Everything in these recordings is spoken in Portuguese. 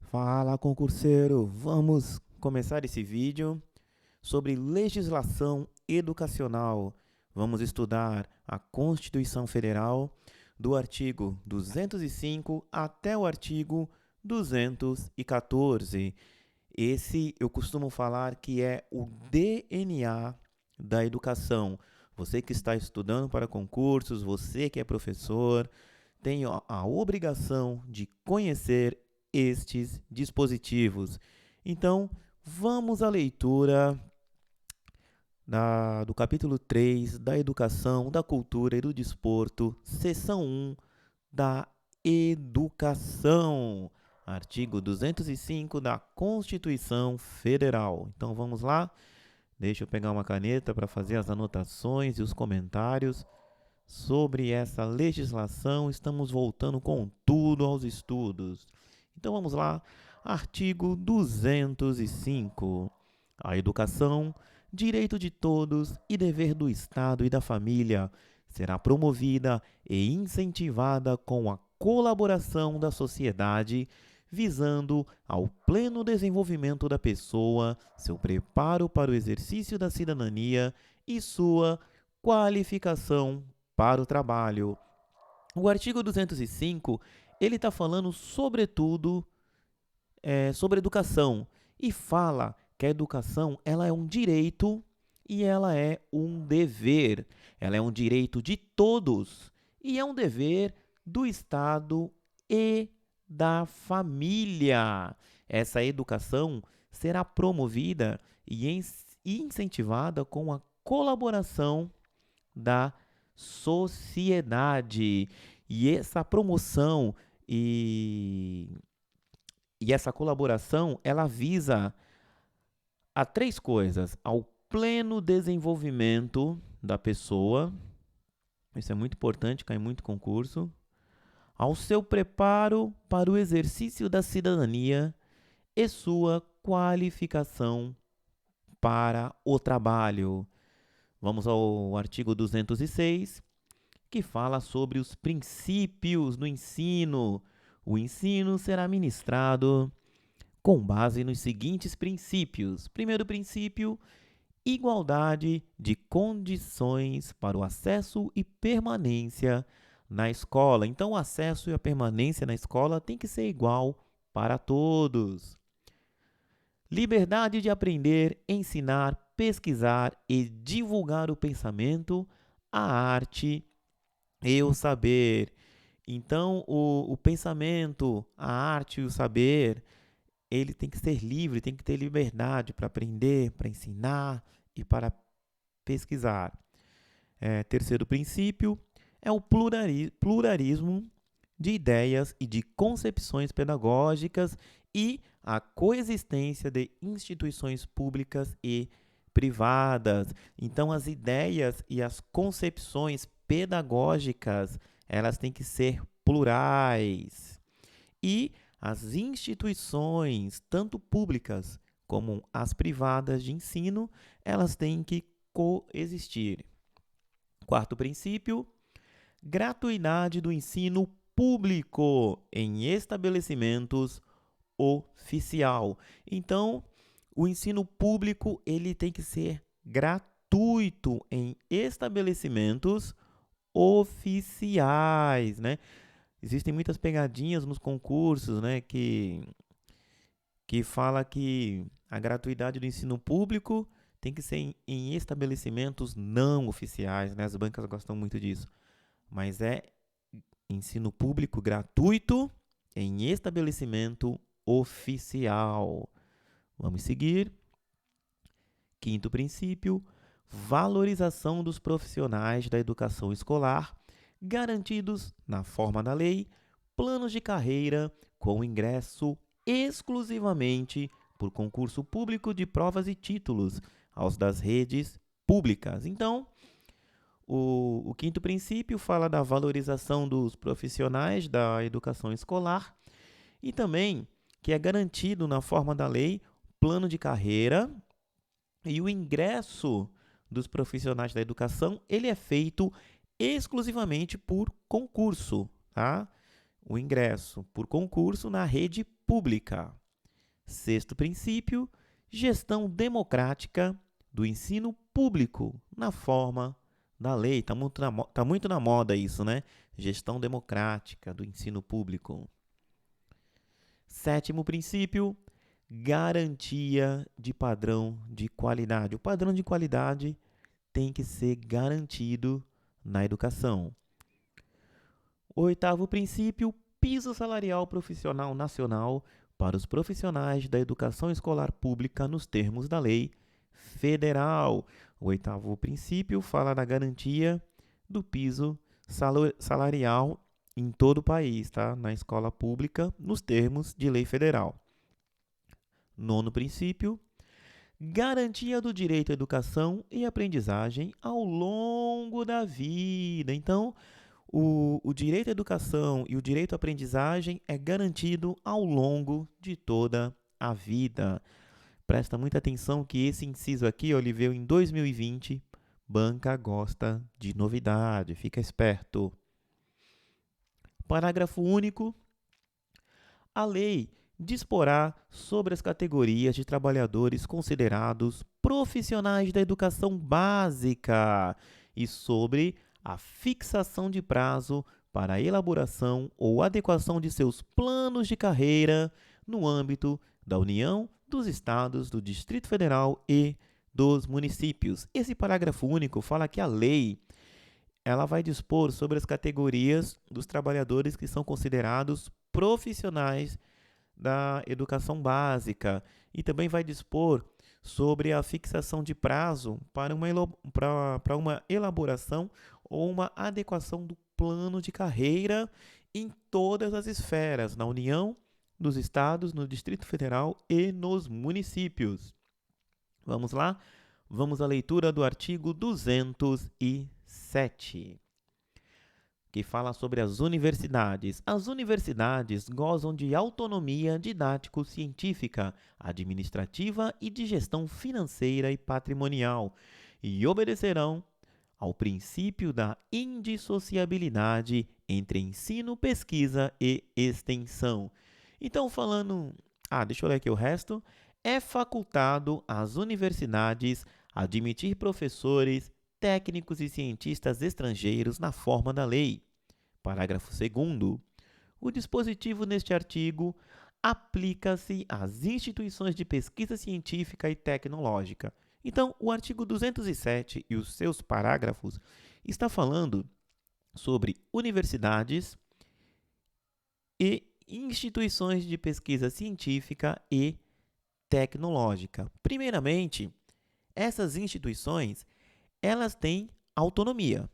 Fala, concurseiro! Vamos começar esse vídeo sobre legislação educacional. Vamos estudar a Constituição Federal do artigo 205 até o artigo 214. Esse eu costumo falar que é o DNA da educação. Você que está estudando para concursos, você que é professor, tem a obrigação de conhecer estes dispositivos. Então, vamos à leitura do capítulo 3 da Educação, da Cultura e do Desporto, seção 1 da Educação, artigo 205 da Constituição Federal. Então, vamos lá? Deixa eu pegar uma caneta para fazer as anotações e os comentários sobre essa legislação. Estamos voltando com tudo aos estudos. Então vamos lá, artigo 205. A educação, direito de todos e dever do Estado e da família, será promovida e incentivada com a colaboração da sociedade, visando ao pleno desenvolvimento da pessoa, seu preparo para o exercício da cidadania e sua qualificação para o trabalho. O artigo 205, ele está falando sobretudo sobre educação e fala que a educação ela é um direito e ela é um dever. Ela é um direito de todos e é um dever do Estado e da família. Essa educação será promovida e incentivada com a colaboração da sociedade. E essa promoção e essa colaboração, ela visa a três coisas: ao pleno desenvolvimento da pessoa, isso é muito importante, cai muito concurso, ao seu preparo para o exercício da cidadania e sua qualificação para o trabalho. Vamos ao artigo 206, que fala sobre os princípios do ensino. O ensino será ministrado com base nos seguintes princípios. Primeiro princípio, igualdade de condições para o acesso e permanência na escola. Então, o acesso e a permanência na escola tem que ser igual para todos. Liberdade de aprender, ensinar, pesquisar e divulgar o pensamento, a arte e o saber. Então, o pensamento, a arte e o saber, ele tem que ser livre, tem que ter liberdade para aprender, para ensinar e para pesquisar. Terceiro princípio é o pluralismo de ideias e de concepções pedagógicas e a coexistência de instituições públicas e privadas. Então, as ideias e as concepções pedagógicas, elas têm que ser plurais. E as instituições, tanto públicas como as privadas de ensino, elas têm que coexistir. Quarto princípio, gratuidade do ensino público em estabelecimentos oficial. Então, o ensino público ele tem que ser gratuito em estabelecimentos oficiais, né? Existem muitas pegadinhas nos concursos, né, que fala que a gratuidade do ensino público tem que ser em estabelecimentos não oficiais, né? As bancas gostam muito disso. Mas é ensino público gratuito em estabelecimento oficial. Vamos seguir. Quinto princípio, valorização dos profissionais da educação escolar, garantidos na forma da lei, planos de carreira com ingresso exclusivamente por concurso público de provas e títulos aos das redes públicas. Então, o quinto princípio fala da valorização dos profissionais da educação escolar e também que é garantido na forma da lei plano de carreira e o ingresso dos profissionais da educação ele é feito exclusivamente por concurso, tá? O ingresso por concurso na rede pública. Sexto princípio, gestão democrática do ensino público na forma da lei. Está muito na moda isso, né? Gestão democrática do ensino público. Sétimo princípio, garantia de padrão de qualidade. O padrão de qualidade tem que ser garantido na educação. Oitavo princípio, piso salarial profissional nacional para os profissionais da educação escolar pública nos termos da lei federal. O oitavo princípio fala da garantia do piso salarial em todo o país, tá? Na escola pública, nos termos de lei federal. Nono princípio, garantia do direito à educação e aprendizagem ao longo da vida. Então, o direito à educação e o direito à aprendizagem é garantido ao longo de toda a vida. Presta muita atenção que esse inciso aqui, ele veio em 2020. Banca gosta de novidade, fica esperto. Parágrafo único. A lei disporá sobre as categorias de trabalhadores considerados profissionais da educação básica e sobre a fixação de prazo para a elaboração ou adequação de seus planos de carreira no âmbito da União, dos Estados, do Distrito Federal e dos municípios. Esse parágrafo único fala que a lei ela vai dispor sobre as categorias dos trabalhadores que são considerados profissionais da educação básica e também vai dispor sobre a fixação de prazo para uma elaboração ou uma adequação do plano de carreira em todas as esferas, na União, nos estados, no Distrito Federal e nos municípios. Vamos lá? Vamos à leitura do artigo 207, que fala sobre as universidades. As universidades gozam de autonomia didático-científica, administrativa e de gestão financeira e patrimonial e obedecerão ao princípio da indissociabilidade entre ensino, pesquisa e extensão. Então, deixa eu ler aqui o resto. É facultado às universidades admitir professores, técnicos e cientistas estrangeiros na forma da lei. Parágrafo 2º. O dispositivo neste artigo aplica-se às instituições de pesquisa científica e tecnológica. Então, o artigo 207 e os seus parágrafos está falando sobre universidades e instituições de pesquisa científica e tecnológica. Primeiramente, essas instituições elas têm autonomia.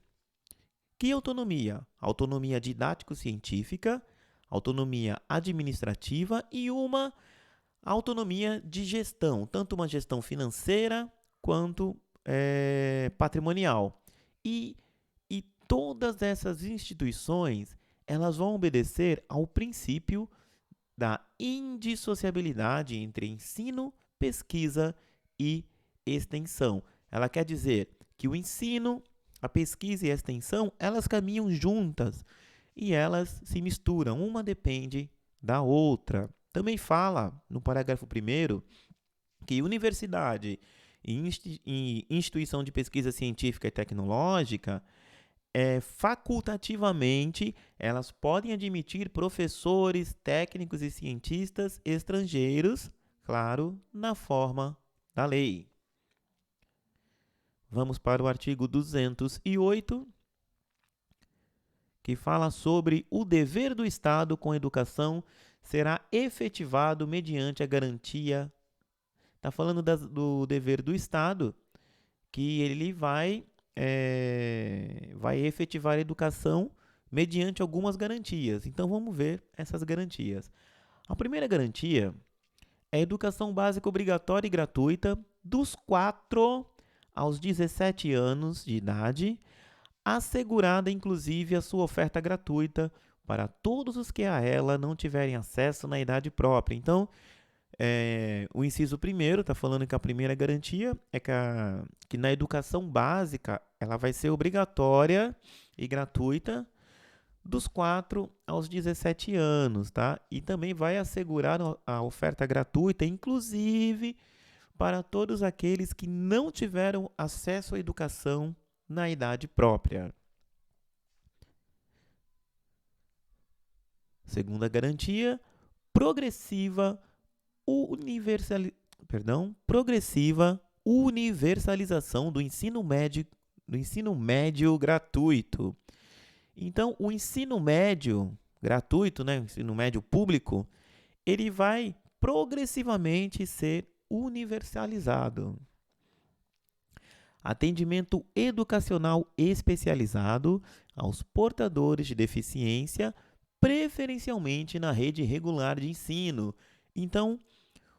Que autonomia? Autonomia didático-científica, autonomia administrativa e uma autonomia de gestão, tanto uma gestão financeira quanto patrimonial. E todas essas instituições elas vão obedecer ao princípio da indissociabilidade entre ensino, pesquisa e extensão. Ela quer dizer que o ensino, a pesquisa e a extensão, elas caminham juntas e elas se misturam, uma depende da outra. Também fala, no parágrafo 1º, que universidade e instituição de pesquisa científica e tecnológica, facultativamente, elas podem admitir professores, técnicos e cientistas estrangeiros, claro, na forma da lei. Vamos para o artigo 208, que fala sobre o dever do Estado com a educação será efetivado mediante a garantia. Está falando do dever do Estado, que ele vai efetivar a educação mediante algumas garantias. Então, vamos ver essas garantias. A primeira garantia é a educação básica obrigatória e gratuita dos 4 aos 17 anos de idade, assegurada inclusive a sua oferta gratuita para todos os que a ela não tiverem acesso na idade própria. Então, o inciso 1º está falando que a primeira garantia é que na educação básica ela vai ser obrigatória e gratuita dos 4 aos 17 anos, tá? E também vai assegurar a oferta gratuita, inclusive para todos aqueles que não tiveram acesso à educação na idade própria. Segunda garantia, progressiva progressiva universalização do ensino médio gratuito. Então, o ensino médio gratuito, né, o ensino médio público, ele vai progressivamente ser universalizado. Atendimento educacional especializado aos portadores de deficiência, preferencialmente na rede regular de ensino. Então,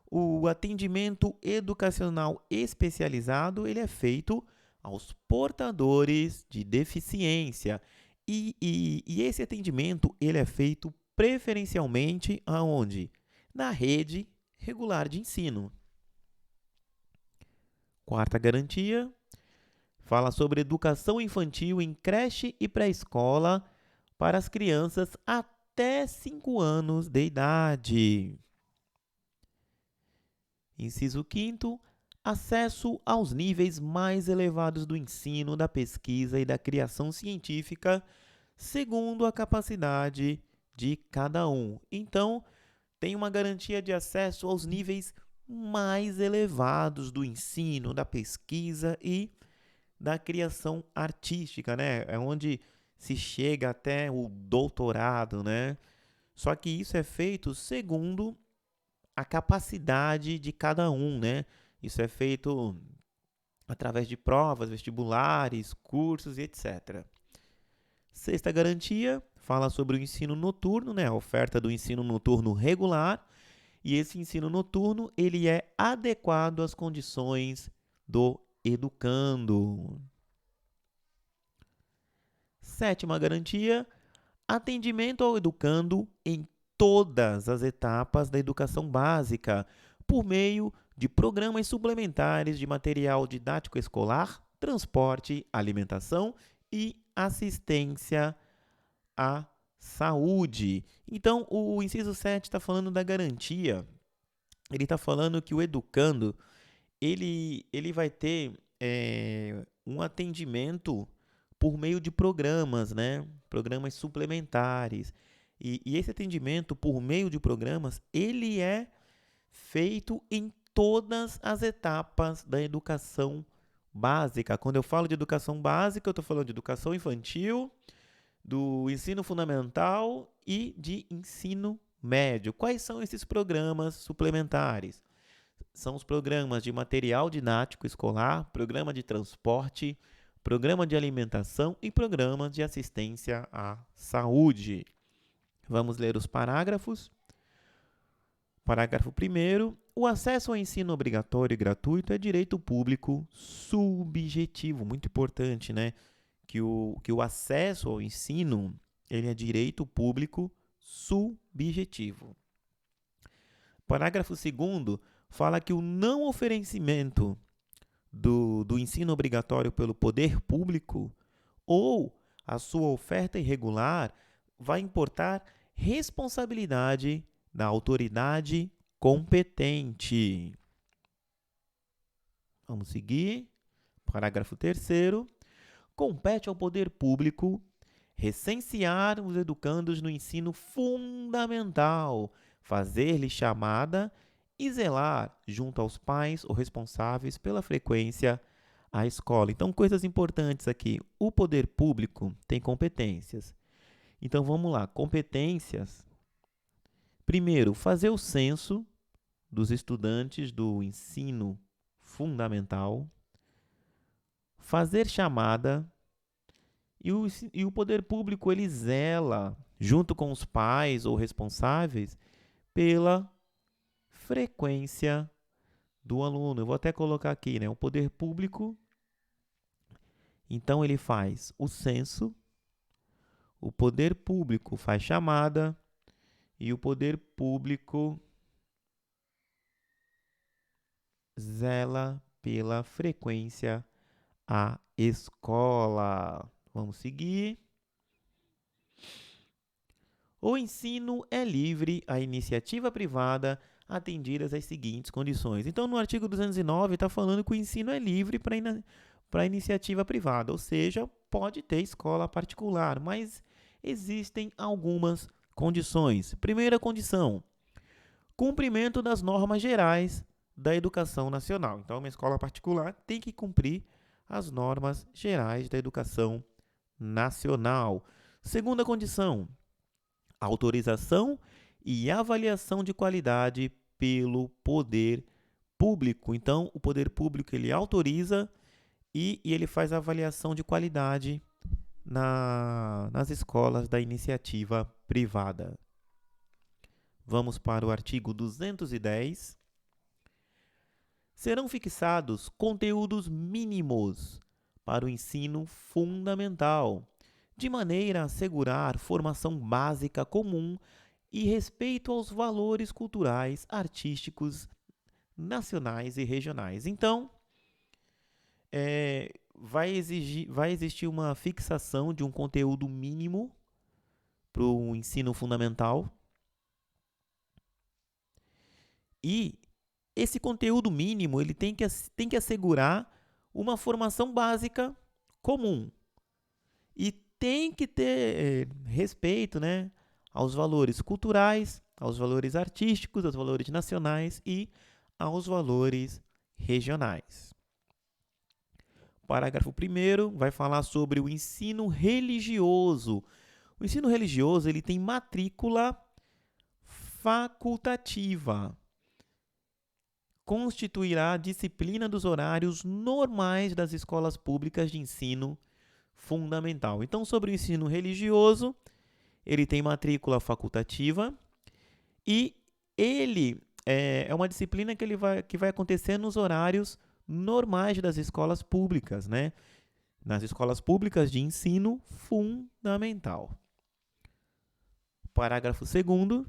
o atendimento educacional especializado ele é feito aos portadores de deficiência. E esse atendimento ele é feito preferencialmente aonde? Na rede regular de ensino. Quarta garantia, fala sobre educação infantil em creche e pré-escola para as crianças até 5 anos de idade. Inciso 5º, acesso aos níveis mais elevados do ensino, da pesquisa e da criação científica, segundo a capacidade de cada um. Então, tem uma garantia de acesso aos níveis mais elevados do ensino, da pesquisa e da criação artística, né? É onde se chega até o doutorado, né? Só que isso é feito segundo a capacidade de cada um, né? Isso é feito através de provas, vestibulares, cursos e etc. Sexta garantia fala sobre o ensino noturno, né? A oferta do ensino noturno regular. E esse ensino noturno ele é adequado às condições do educando. Sétima garantia, atendimento ao educando em todas as etapas da educação básica, por meio de programas suplementares de material didático escolar, transporte, alimentação e assistência à saúde. Então, o inciso 7 está falando da garantia. Ele está falando que o educando ele vai ter um atendimento por meio de programas, né? Programas suplementares. E esse atendimento por meio de programas, ele é feito em todas as etapas da educação básica. Quando eu falo de educação básica, eu estou falando de educação infantil, do ensino fundamental e de ensino médio. Quais são esses programas suplementares? São os programas de material didático escolar, programa de transporte, programa de alimentação e programa de assistência à saúde. Vamos ler os parágrafos. Parágrafo 1º. O acesso ao ensino obrigatório e gratuito é direito público subjetivo. Muito importante, né? Que o acesso ao ensino ele é direito público subjetivo. Parágrafo 2º fala que o não oferecimento do ensino obrigatório pelo poder público ou a sua oferta irregular vai importar responsabilidade da autoridade competente. Vamos seguir. Parágrafo 3º. Compete ao poder público recensear os educandos no ensino fundamental, fazer-lhe chamada e zelar, junto aos pais ou responsáveis, pela frequência à escola. Então, coisas importantes aqui. O poder público tem competências. Então, vamos lá. Competências. Primeiro, fazer o censo dos estudantes do ensino fundamental. Fazer chamada. E o poder público, ele zela, junto com os pais ou responsáveis, pela frequência do aluno. Eu vou até colocar aqui, né? O poder público, então ele faz o censo, o poder público faz chamada e o poder público zela pela frequência à escola. Vamos seguir. O ensino é livre à iniciativa privada, atendidas as seguintes condições. Então, no artigo 209, está falando que o ensino é livre para a iniciativa privada, ou seja, pode ter escola particular, mas existem algumas condições. Primeira condição: cumprimento das normas gerais da educação nacional. Então, uma escola particular tem que cumprir as normas gerais da educação nacional. Segunda condição: autorização e avaliação de qualidade pelo poder público. Então, o poder público ele autoriza e ele faz a avaliação de qualidade nas escolas da iniciativa privada. Vamos para o artigo 210. Serão fixados conteúdos mínimos para o ensino fundamental, de maneira a assegurar formação básica comum e respeito aos valores culturais, artísticos, nacionais e regionais. Então, vai existir uma fixação de um conteúdo mínimo para o ensino fundamental. E esse conteúdo mínimo ele tem que assegurar uma formação básica comum. E tem que ter respeito, né, aos valores culturais, aos valores artísticos, aos valores nacionais e aos valores regionais. O parágrafo 1º vai falar sobre o ensino religioso. O ensino religioso ele tem matrícula facultativa. Constituirá a disciplina dos horários normais das escolas públicas de ensino fundamental. Então, sobre o ensino religioso, ele tem matrícula facultativa e ele é uma disciplina que vai acontecer nos horários normais das escolas públicas, né? Nas escolas públicas de ensino fundamental. Parágrafo 2º.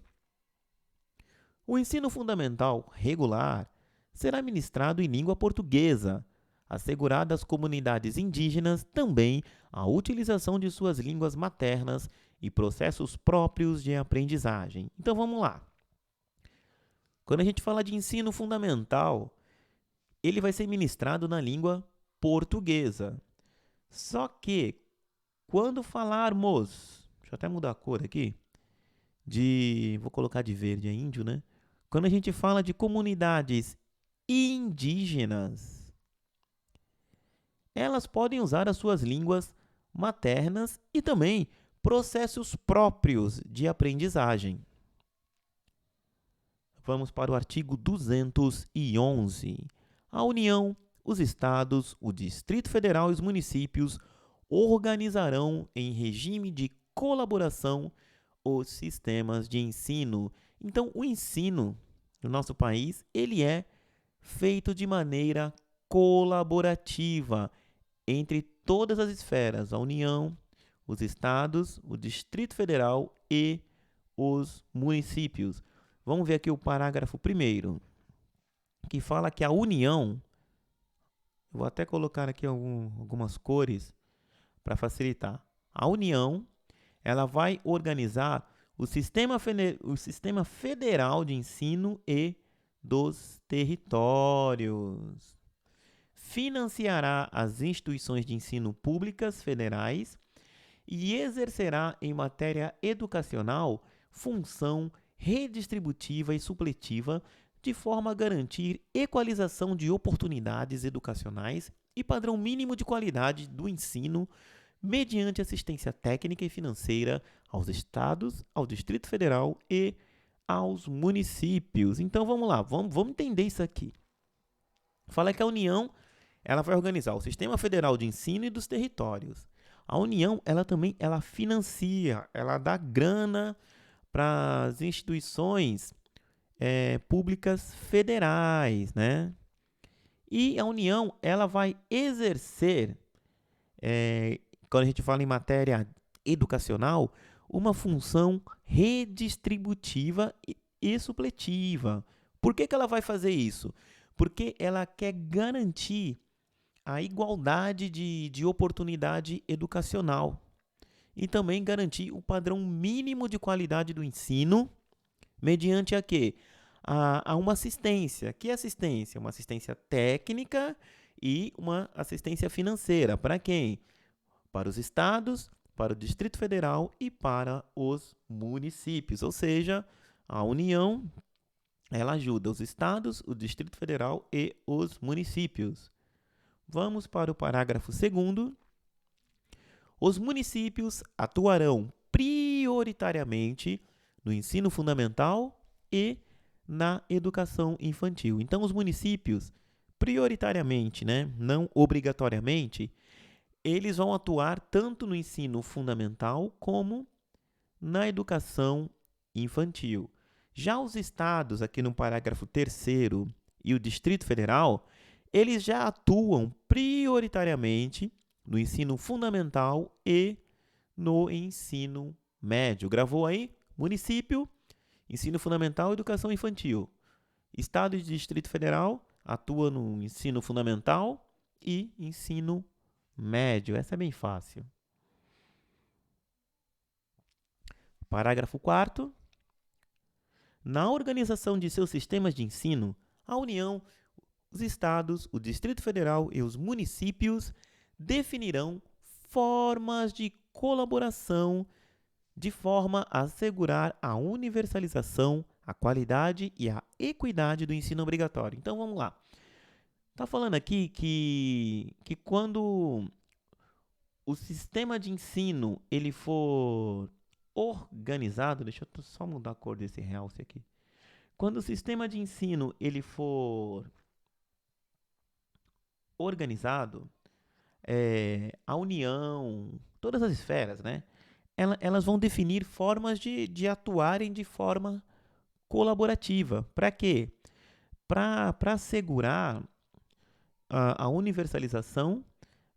O ensino fundamental regular será ministrado em língua portuguesa, assegurada às comunidades indígenas também a utilização de suas línguas maternas e processos próprios de aprendizagem. Então vamos lá. Quando a gente fala de ensino fundamental, ele vai ser ministrado na língua portuguesa. Só que, quando falarmos, deixa eu até mudar a cor aqui, vou colocar de verde, é índio, né? Quando a gente fala de comunidades indígenas, elas podem usar as suas línguas maternas e também processos próprios de aprendizagem. Vamos para o artigo 211. A União, os Estados, o Distrito Federal e os municípios organizarão em regime de colaboração os sistemas de ensino. Então, o ensino no nosso país, ele é feito de maneira colaborativa entre todas as esferas, a União, os Estados, o Distrito Federal e os municípios. Vamos ver aqui o parágrafo 1º, que fala que a União, vou até colocar aqui algumas cores para facilitar. A União, ela vai organizar o Sistema Federal de Ensino e dos Territórios. Financiará as instituições de ensino públicas federais e exercerá em matéria educacional função redistributiva e supletiva de forma a garantir equalização de oportunidades educacionais e padrão mínimo de qualidade do ensino mediante assistência técnica e financeira aos estados, ao Distrito Federal e aos municípios. Então vamos lá, vamos entender isso aqui. Fala que a União ela vai organizar o Sistema Federal de Ensino e dos Territórios. A União ela financia, ela dá grana para as instituições públicas federais, né? E a União ela vai exercer, quando a gente fala em matéria educacional, uma função redistributiva e supletiva. Por que ela vai fazer isso? Porque ela quer garantir a igualdade de oportunidade educacional. e também garantir o padrão mínimo de qualidade do ensino mediante a quê? A uma assistência. Que assistência? Uma assistência técnica e uma assistência financeira. Para quem? Para os estados, para o Distrito Federal e para os municípios. Ou seja, a União, ela ajuda os estados, o Distrito Federal e os municípios. Vamos para o parágrafo 2º. Os municípios atuarão prioritariamente no ensino fundamental e na educação infantil. Então, os municípios, prioritariamente, né, não obrigatoriamente, eles vão atuar tanto no ensino fundamental como na educação infantil. Já os estados, aqui no parágrafo 3º, e o Distrito Federal, eles já atuam prioritariamente no ensino fundamental e no ensino médio. Gravou aí? Município, ensino fundamental e educação infantil. Estado e Distrito Federal atua no ensino fundamental e ensino médio. Essa é bem fácil. Parágrafo 4º. Na organização de seus sistemas de ensino, a União, os estados, o Distrito Federal e os municípios definirão formas de colaboração de forma a assegurar a universalização, a qualidade e a equidade do ensino obrigatório. Então, vamos lá. Está falando aqui que quando o sistema de ensino ele for organizado, deixa eu só mudar a cor desse realce aqui. Quando o sistema de ensino ele for organizado, a União, todas as esferas, né? Elas vão definir formas de atuarem de forma colaborativa. Para quê? Para assegurar a universalização,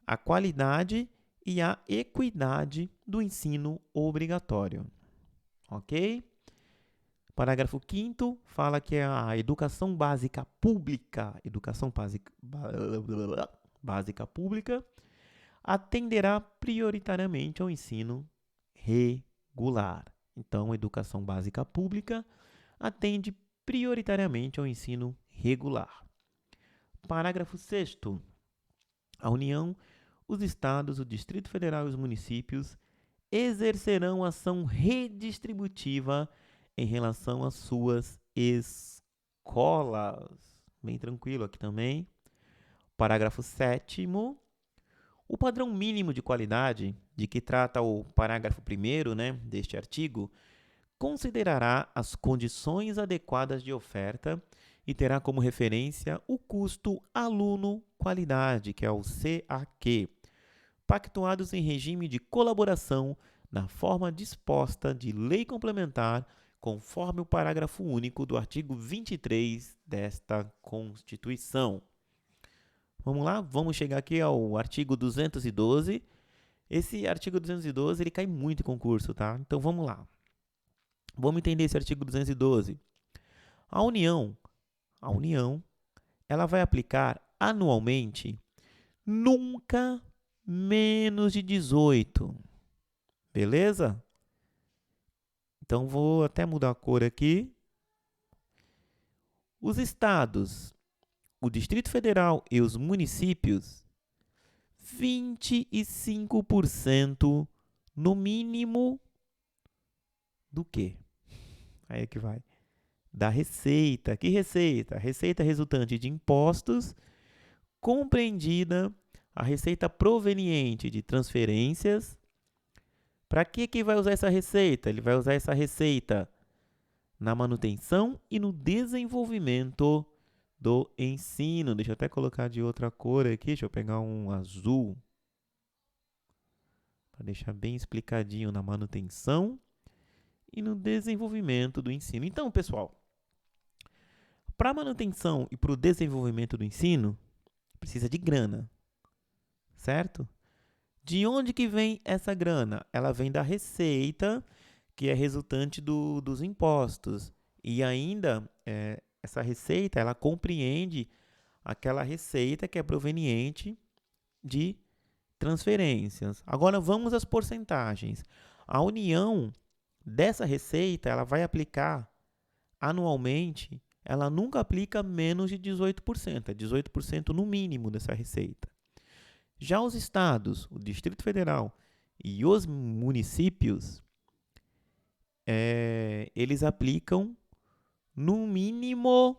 a qualidade e a equidade do ensino obrigatório. Ok? Parágrafo 5º fala que a educação básica pública, básica pública, atenderá prioritariamente ao ensino regular. Então, a educação básica pública atende prioritariamente ao ensino regular. Parágrafo 6º. A União, os estados, o Distrito Federal e os municípios exercerão ação redistributiva em relação às suas escolas. Bem tranquilo aqui também. Parágrafo 7º. O padrão mínimo de qualidade, de que trata o parágrafo 1º, né, deste artigo, considerará as condições adequadas de oferta e terá como referência o custo aluno-qualidade, que é o CAQ, pactuados em regime de colaboração na forma disposta de lei complementar, conforme o parágrafo único do artigo 23 desta Constituição. Vamos lá? Vamos chegar aqui ao artigo 212. Esse artigo 212 ele cai muito em concurso, tá? Então vamos lá. Vamos entender esse artigo 212. A União, ela vai aplicar anualmente nunca menos de 18. Beleza? Então vou até mudar a cor aqui. Os estados, o Distrito Federal e os municípios, 25% no mínimo do quê? Aí é que vai. Da receita. Que receita? Receita resultante de impostos, compreendida a receita proveniente de transferências. Para que vai usar essa receita? Ele vai usar essa receita na manutenção e no desenvolvimento do ensino. Deixa eu até colocar de outra cor aqui. Deixa eu pegar um azul para deixar bem explicadinho na manutenção e no desenvolvimento do ensino. Então, pessoal, para a manutenção e para o desenvolvimento do ensino, precisa de grana, certo? De onde que vem essa grana? Ela vem da receita, que é resultante dos impostos. E ainda, essa receita, ela compreende aquela receita que é proveniente de transferências. Agora vamos às porcentagens. A União dessa receita, ela vai aplicar anualmente, ela nunca aplica menos de 18%, é 18% no mínimo dessa receita. Já os estados, o Distrito Federal e os municípios, eles aplicam no mínimo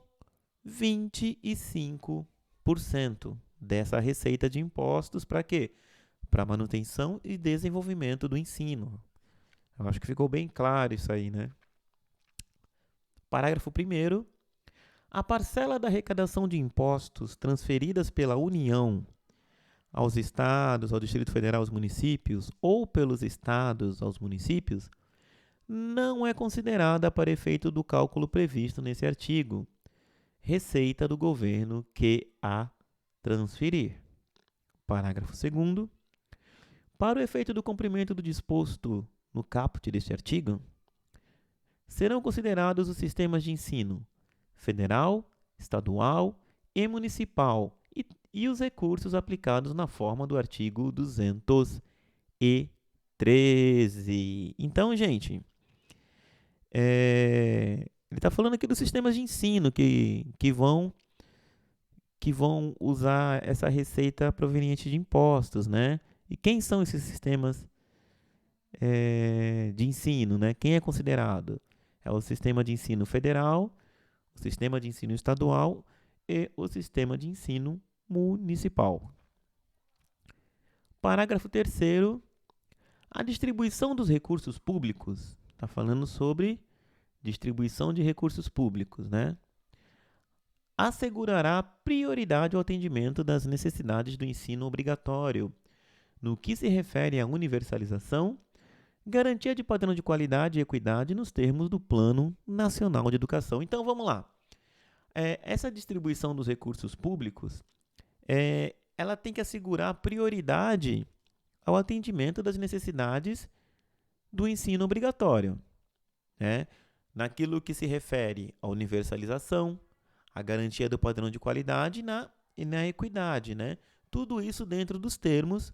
25% dessa receita de impostos para quê? Para manutenção e desenvolvimento do ensino. Eu acho que ficou bem claro isso aí, né? Parágrafo 1º. A parcela da arrecadação de impostos transferidas pela União aos estados, ao Distrito Federal, aos municípios, ou pelos estados aos municípios, não é considerada para efeito do cálculo previsto nesse artigo, receita do governo que a transferir. Parágrafo 2º. Para o efeito do cumprimento do disposto no caput deste artigo, serão considerados os sistemas de ensino federal, estadual e municipal e os recursos aplicados na forma do artigo 213. Então, gente, ele está falando aqui dos sistemas de ensino que vão usar essa receita proveniente de impostos, né? E quem são esses sistemas de ensino, né? Quem é considerado? É o sistema de ensino federal, o sistema de ensino estadual e o sistema de ensino municipal. Parágrafo 3º. A distribuição dos recursos públicos. Está falando sobre distribuição de recursos públicos, né? Assegurará prioridade ao atendimento das necessidades do ensino obrigatório, no que se refere à universalização, garantia de padrão de qualidade e equidade nos termos do Plano Nacional de Educação. Então, vamos lá. Essa distribuição dos recursos públicos, ela tem que assegurar prioridade ao atendimento das necessidades do ensino obrigatório, né? Naquilo que se refere à universalização, à garantia do padrão de qualidade e na equidade, né? Tudo isso dentro dos termos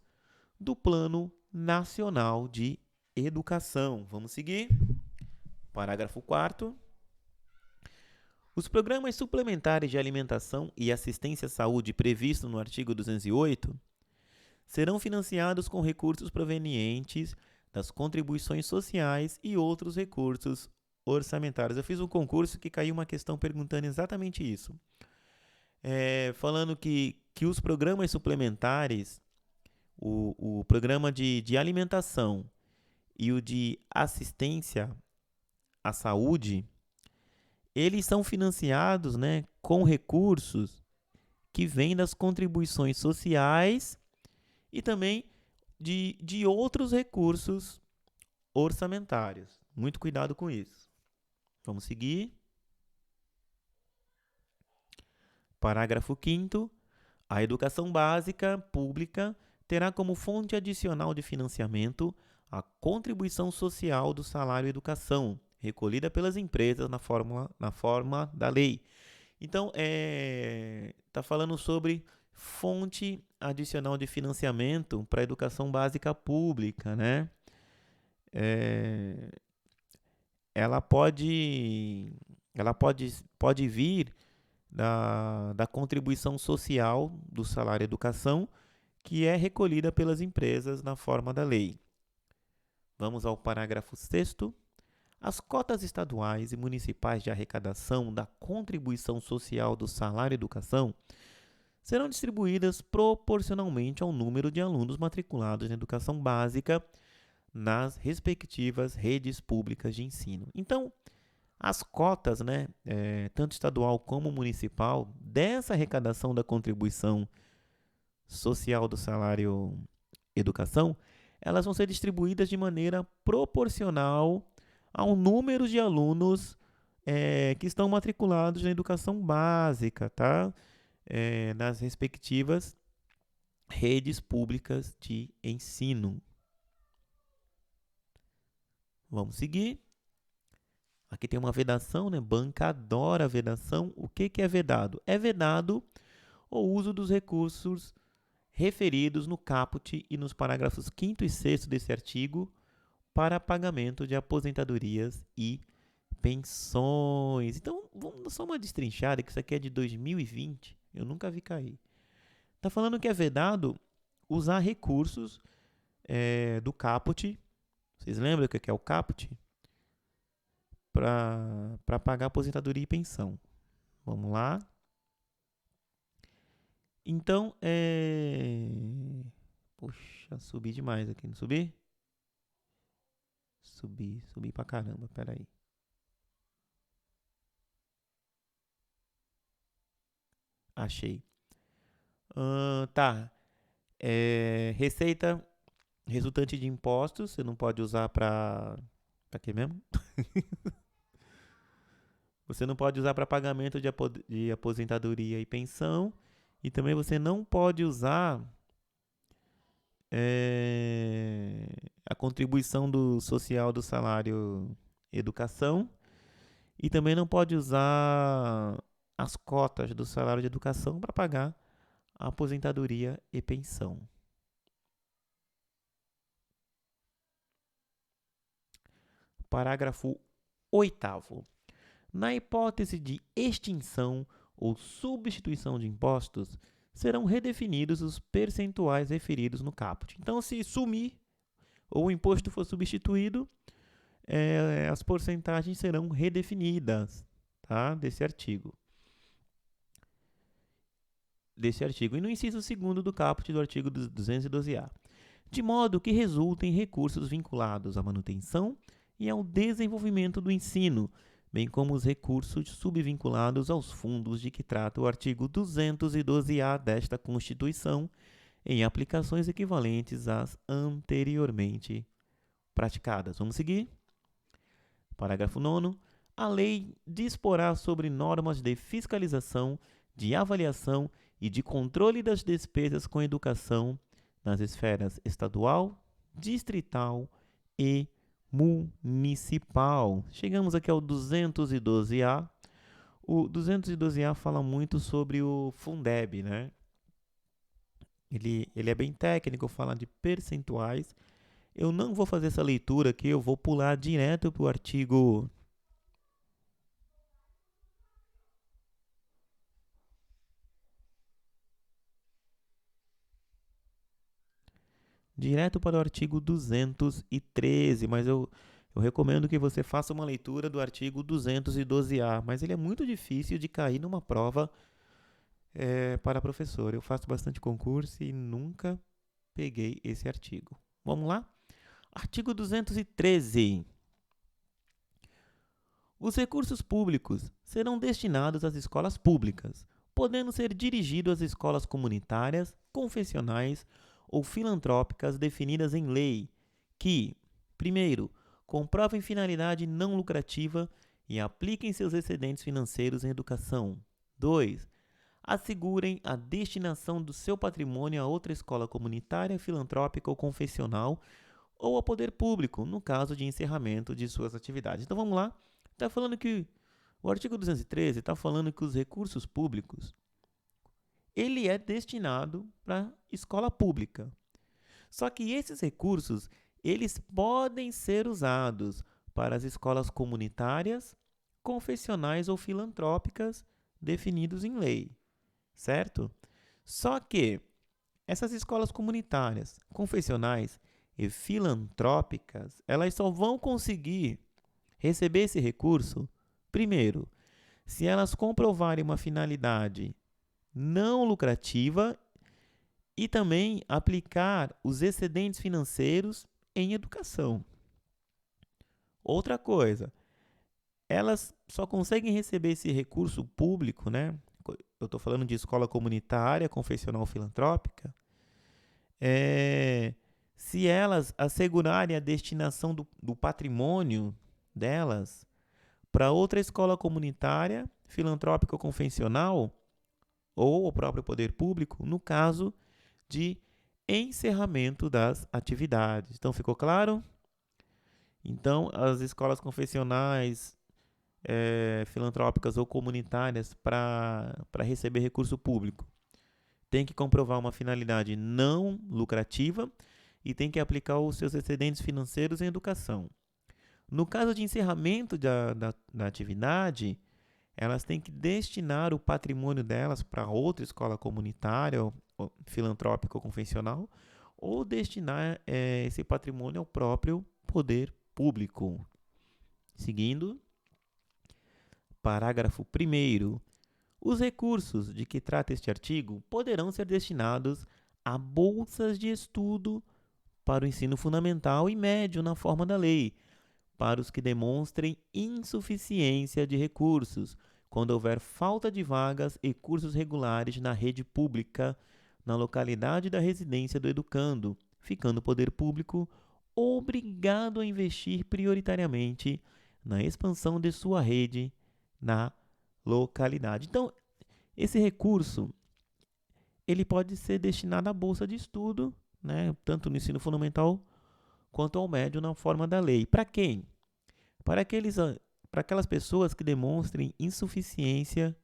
do Plano Nacional de Educação. Vamos seguir. Parágrafo 4º. Os programas suplementares de alimentação e assistência à saúde previstos no artigo 208 serão financiados com recursos provenientes das contribuições sociais e outros recursos orçamentários. Eu fiz um concurso que caiu uma questão perguntando exatamente isso. Falando que os programas suplementares, o programa de alimentação e o de assistência à saúde, eles são financiados, né, com recursos que vêm das contribuições sociais e também de outros recursos orçamentários. Muito cuidado com isso. Vamos seguir. Parágrafo 5º. A educação básica pública terá como fonte adicional de financiamento a contribuição social do salário educação, recolhida pelas empresas na forma da lei. Então, está falando sobre fonte adicional de financiamento para a educação básica pública, né? Ela pode vir da contribuição social do salário educação, que é recolhida pelas empresas na forma da lei. Vamos ao parágrafo 6º. As cotas estaduais e municipais de arrecadação da contribuição social do salário educação serão distribuídas proporcionalmente ao número de alunos matriculados na educação básica nas respectivas redes públicas de ensino. Então, as cotas, né, tanto estadual como municipal, dessa arrecadação da contribuição social do salário educação, elas vão ser distribuídas de maneira proporcional ao número de alunos que estão matriculados na educação básica, tá? Nas respectivas redes públicas de ensino. Vamos seguir. Aqui tem uma vedação, né? Banca adora vedação. O que é vedado? É vedado o uso dos recursos referidos no caput e nos parágrafos 5º e 6º desse artigo para pagamento de aposentadorias e pensões. Então, vamos só uma destrinchada, que isso aqui é de 2020, eu nunca vi cair. Está falando que é vedado usar recursos do caput. Vocês lembram o que é o caput? Para pagar aposentadoria e pensão. Vamos lá. Então, Poxa, subi demais aqui, não subi? Subi pra caramba, peraí. Achei. Tá. Receita resultante de impostos, você não pode usar para quê mesmo? Você não pode usar para pagamento de aposentadoria e pensão. E também você não pode usar a contribuição do social do salário educação. E também não pode usar as cotas do salário de educação para pagar a aposentadoria e pensão. Parágrafo 8º. Na hipótese de extinção ou substituição de impostos, serão redefinidos os percentuais referidos no caput. Então, se sumir ou o imposto for substituído, as porcentagens serão redefinidas, tá? Desse artigo. E no inciso 2º do caput do artigo 212-A. De modo que resultem recursos vinculados à manutenção e ao desenvolvimento do ensino, bem como os recursos subvinculados aos fundos de que trata o artigo 212-A desta Constituição, em aplicações equivalentes às anteriormente praticadas. Vamos seguir? Parágrafo 9º. A lei disporá sobre normas de fiscalização, de avaliação e de controle das despesas com educação nas esferas estadual, distrital e municipal. Chegamos aqui ao 212-A. O 212-A fala muito sobre o Fundeb, né? Ele é bem técnico, fala de percentuais. Eu não vou fazer essa leitura aqui, eu vou pular direto para o artigo... Direto para o artigo 213, mas eu recomendo que você faça uma leitura do artigo 212-A, mas ele é muito difícil de cair numa prova para professor. Eu faço bastante concurso e nunca peguei esse artigo. Vamos lá? Artigo 213. Os recursos públicos serão destinados às escolas públicas, podendo ser dirigidos às escolas comunitárias, confessionais ou filantrópicas definidas em lei, que, primeiro, comprovem finalidade não lucrativa e apliquem seus excedentes financeiros em educação. 2. Assegurem a destinação do seu patrimônio a outra escola comunitária, filantrópica ou confessional, ou ao poder público, no caso de encerramento de suas atividades. Então vamos lá. Está falando que o artigo 213 está falando que os recursos públicos ele é destinado para escola pública. Só que esses recursos eles podem ser usados para as escolas comunitárias, confessionais ou filantrópicas definidos em lei, certo? Só que essas escolas comunitárias, confessionais e filantrópicas, elas só vão conseguir receber esse recurso, primeiro, se elas comprovarem uma finalidade não lucrativa e também aplicar os excedentes financeiros em educação. Outra coisa, elas só conseguem receber esse recurso público, né? Eu estou falando de escola comunitária, confessional, filantrópica, se elas assegurarem a destinação do patrimônio delas para outra escola comunitária, filantrópica ou confessional, ou o próprio poder público, no caso de encerramento das atividades. Então, ficou claro? Então, as escolas confessionais, filantrópicas ou comunitárias para receber recurso público tem que comprovar uma finalidade não lucrativa e tem que aplicar os seus excedentes financeiros em educação. No caso de encerramento da atividade, elas têm que destinar o patrimônio delas para outra escola comunitária, ou filantrópica ou convencional, ou destinar esse patrimônio ao próprio poder público. Seguindo, parágrafo 1º. Os recursos de que trata este artigo poderão ser destinados a bolsas de estudo para o ensino fundamental e médio na forma da lei, para os que demonstrem insuficiência de recursos, quando houver falta de vagas e cursos regulares na rede pública, na localidade da residência do educando, ficando o poder público obrigado a investir prioritariamente na expansão de sua rede na localidade. Então, esse recurso ele pode ser destinado à bolsa de estudo, né, tanto no ensino fundamental quanto ao médio na forma da lei. Para quem? Para aquelas pessoas que demonstrem insuficiência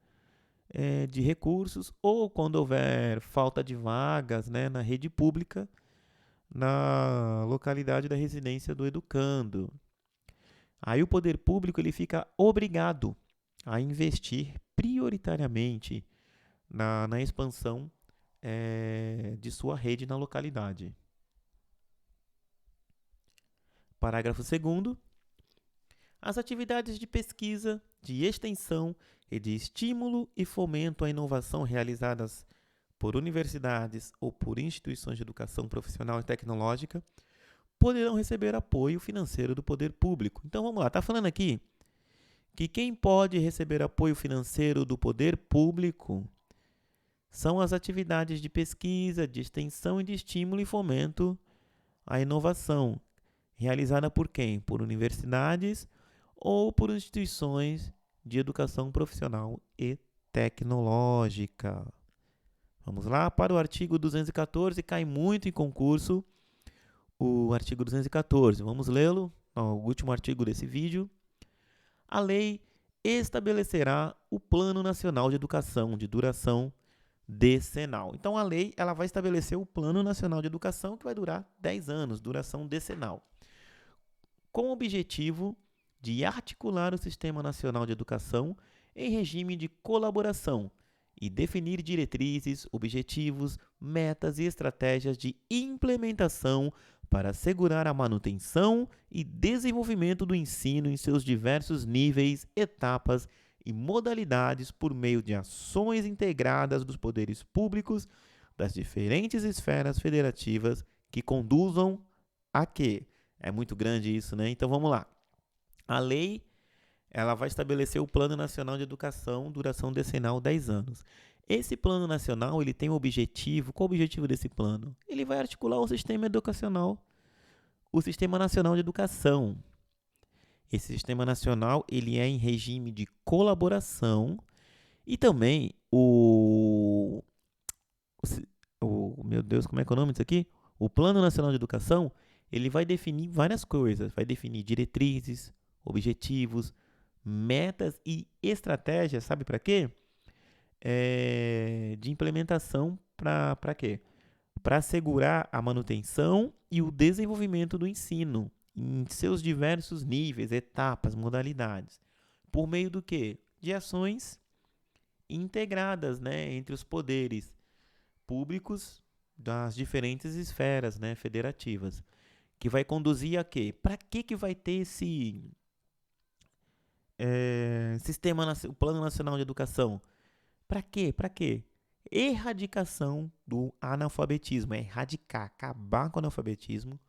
de recursos ou quando houver falta de vagas, né, na rede pública, na localidade da residência do educando. Aí o poder público ele fica obrigado a investir prioritariamente na expansão de sua rede na localidade. Parágrafo 2º. As atividades de pesquisa, de extensão e de estímulo e fomento à inovação realizadas por universidades ou por instituições de educação profissional e tecnológica poderão receber apoio financeiro do poder público. Então vamos lá, está falando aqui que quem pode receber apoio financeiro do poder público são as atividades de pesquisa, de extensão e de estímulo e fomento à inovação, realizada por quem? Por universidades ou por instituições de educação profissional e tecnológica. Vamos lá para o artigo 214, cai muito em concurso o artigo 214. Vamos lê-lo, o último artigo desse vídeo. A lei estabelecerá o Plano Nacional de Educação de duração decenal. Então, a lei ela vai estabelecer o Plano Nacional de Educação que vai durar 10 anos, duração decenal, com o objetivo de articular o Sistema Nacional de Educação em regime de colaboração e definir diretrizes, objetivos, metas e estratégias de implementação para assegurar a manutenção e desenvolvimento do ensino em seus diversos níveis, etapas e modalidades por meio de ações integradas dos poderes públicos das diferentes esferas federativas que conduzam a quê? É muito grande isso, né? Então vamos lá. A lei ela vai estabelecer o Plano Nacional de Educação, duração decenal 10 anos. Esse plano nacional ele tem um objetivo. Qual é o objetivo desse plano? Ele vai articular o sistema educacional, o Sistema Nacional de Educação. Esse sistema nacional ele é em regime de colaboração e também meu Deus, como é que é o nome disso aqui? O Plano Nacional de Educação ele vai definir várias coisas, vai definir diretrizes, objetivos, metas e estratégias, sabe para quê? De implementação para quê? Para assegurar a manutenção e o desenvolvimento do ensino em seus diversos níveis, etapas, modalidades. Por meio do quê? De ações integradas, né, entre os poderes públicos das diferentes esferas, né, federativas, que vai conduzir a quê? Para que vai ter esse o Plano Nacional de Educação? Para quê? Para quê? Erradicação do analfabetismo, é erradicar, acabar com o analfabetismo,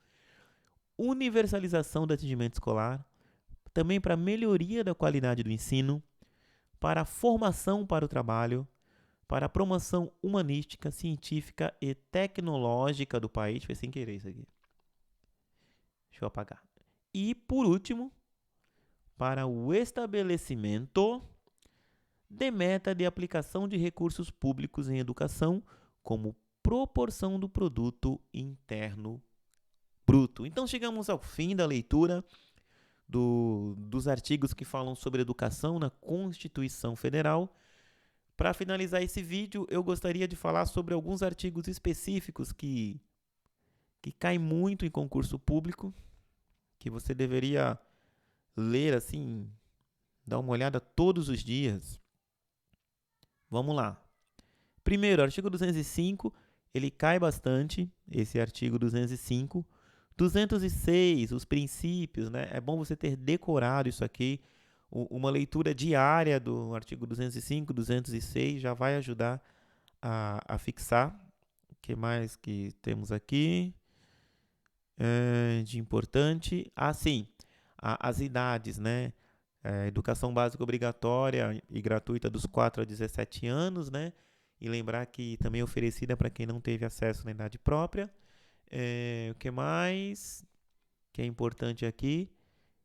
universalização do atendimento escolar, também para melhoria da qualidade do ensino, para a formação para o trabalho, para a promoção humanística, científica e tecnológica do país. Foi sem querer isso aqui. Deixa eu apagar. E, por último, para o estabelecimento de meta de aplicação de recursos públicos em educação como proporção do produto interno bruto. Então, chegamos ao fim da leitura dos artigos que falam sobre educação na Constituição Federal. Para finalizar esse vídeo, eu gostaria de falar sobre alguns artigos específicos que caem muito em concurso público, que você deveria ler assim, dar uma olhada todos os dias. Vamos lá. Primeiro, artigo 205, ele cai bastante, esse artigo 205. 206, os princípios, né? É bom você ter decorado isso aqui. Uma leitura diária do artigo 205, 206 já vai ajudar a fixar. O que mais que temos aqui de importante? Sim, as idades, né? Educação básica obrigatória e gratuita dos 4 a 17 anos, né? E lembrar que também é oferecida para quem não teve acesso na idade própria. O que mais que é importante aqui?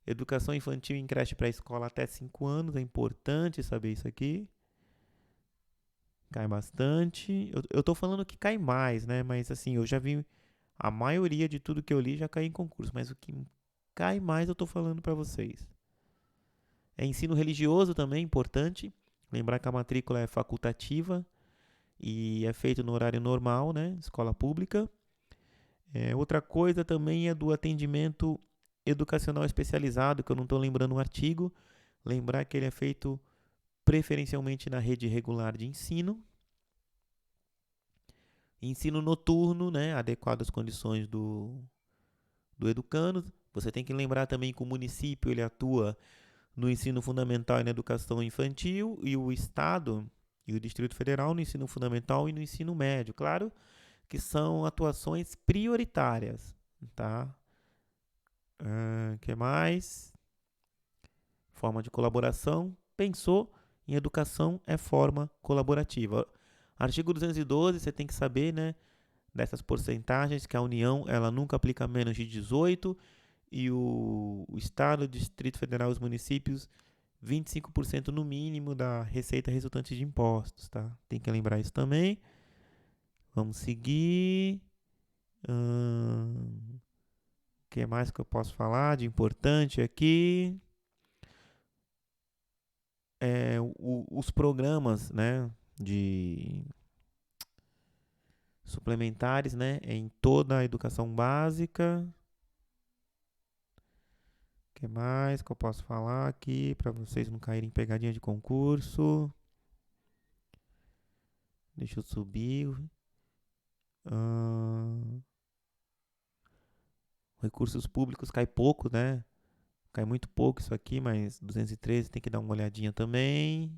Educação infantil em creche pré-escola até 5 anos. É importante saber isso aqui. Cai bastante. Eu tô falando que cai mais, né? Mas assim, eu já vi a maioria de tudo que eu li já cai em concurso. Mas o que cai mais eu tô falando para vocês. Ensino religioso também, importante. Lembrar que a matrícula é facultativa e é feito no horário normal, né? Escola pública. Outra coisa também é do atendimento educacional especializado, que eu não estou lembrando o artigo. Lembrar que ele é feito preferencialmente na rede regular de ensino. Ensino noturno, né? Adequado às condições do educando. Você tem que lembrar também que o município ele atua no ensino fundamental e na educação infantil, e o Estado e o Distrito Federal no ensino fundamental e no ensino médio. Claro que são atuações prioritárias, tá? Que mais? Forma de colaboração. Pensou em educação é forma colaborativa. Artigo 212, você tem que saber, né, dessas porcentagens, que a União ela nunca aplica menos de 18 e o Estado, o Distrito Federal e os municípios 25% no mínimo da receita resultante de impostos, tá? Tem que lembrar isso também. Vamos seguir. O que mais que eu posso falar de importante aqui? Os programas, né, de suplementares, né, em toda a educação básica. O que mais que eu posso falar aqui para vocês não caírem em pegadinha de concurso? Deixa eu subir. Recursos públicos cai pouco, né? Cai muito pouco isso aqui, mas 213 tem que dar uma olhadinha também.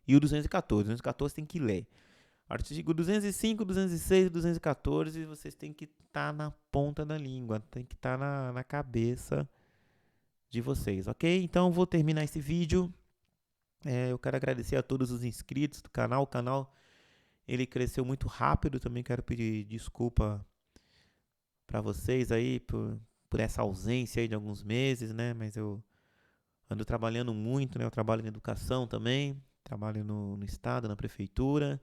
E o 214. 214 tem que ler. Artigo 205, 206, 214, vocês têm que estar na ponta da língua, tem que estar na cabeça de vocês, ok? Então, vou terminar esse vídeo. Eu quero agradecer a todos os inscritos do canal. O canal ele cresceu muito rápido. Também quero pedir desculpa para vocês aí por essa ausência aí de alguns meses, né? Mas eu ando trabalhando muito, né? Eu trabalho em educação também, trabalho no estado, na prefeitura.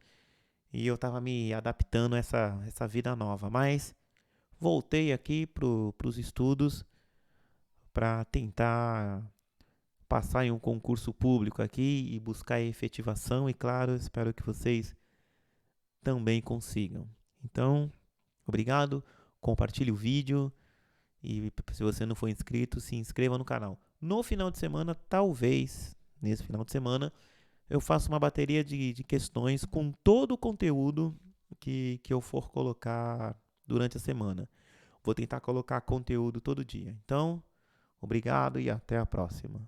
E eu estava me adaptando a essa vida nova. Mas voltei aqui para os estudos para tentar passar em um concurso público aqui e buscar a efetivação. E claro, espero que vocês também consigam. Então, obrigado. Compartilhe o vídeo. E se você não for inscrito, se inscreva no canal. No final de semana, talvez, nesse final de semana, eu faço uma bateria de questões com todo o conteúdo que eu for colocar durante a semana. Vou tentar colocar conteúdo todo dia. Então, obrigado e até a próxima.